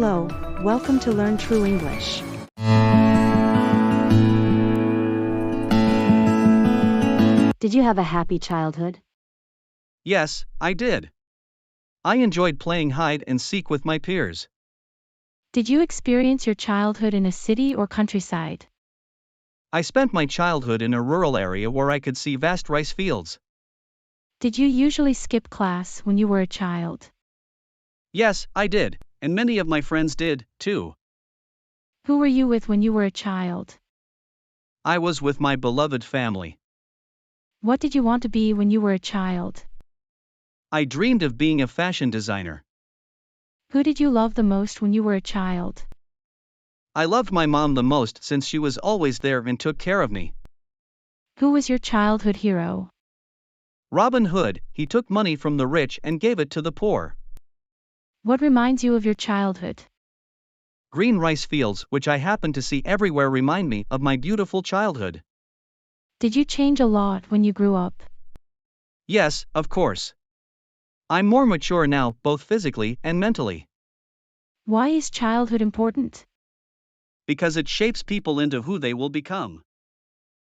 Hello, welcome to Learn True English. Did you have a happy childhood? Yes, I did. I enjoyed playing hide and seek with my peers. Did you experience your childhood in a city or countryside? I spent my childhood in a rural area where I could see vast rice fields. Did you usually skip class when you were a child? Yes, I did, and many of my friends did, too. Who were you with when you were a child? I was with my beloved family. What did you want to be when you were a child? I dreamed of being a fashion designer. Who did you love the most when you were a child? I loved my mom the most since she was always there and took care of me. Who was your childhood hero? Robin Hood, he took money from the rich and gave it to the poor. What reminds you of your childhood? Green rice fields, which I happen to see everywhere, remind me of my beautiful childhood. Did you change a lot when you grew up? Yes, of course. I'm more mature now, both physically and mentally. Why is childhood important? Because it shapes people into who they will become.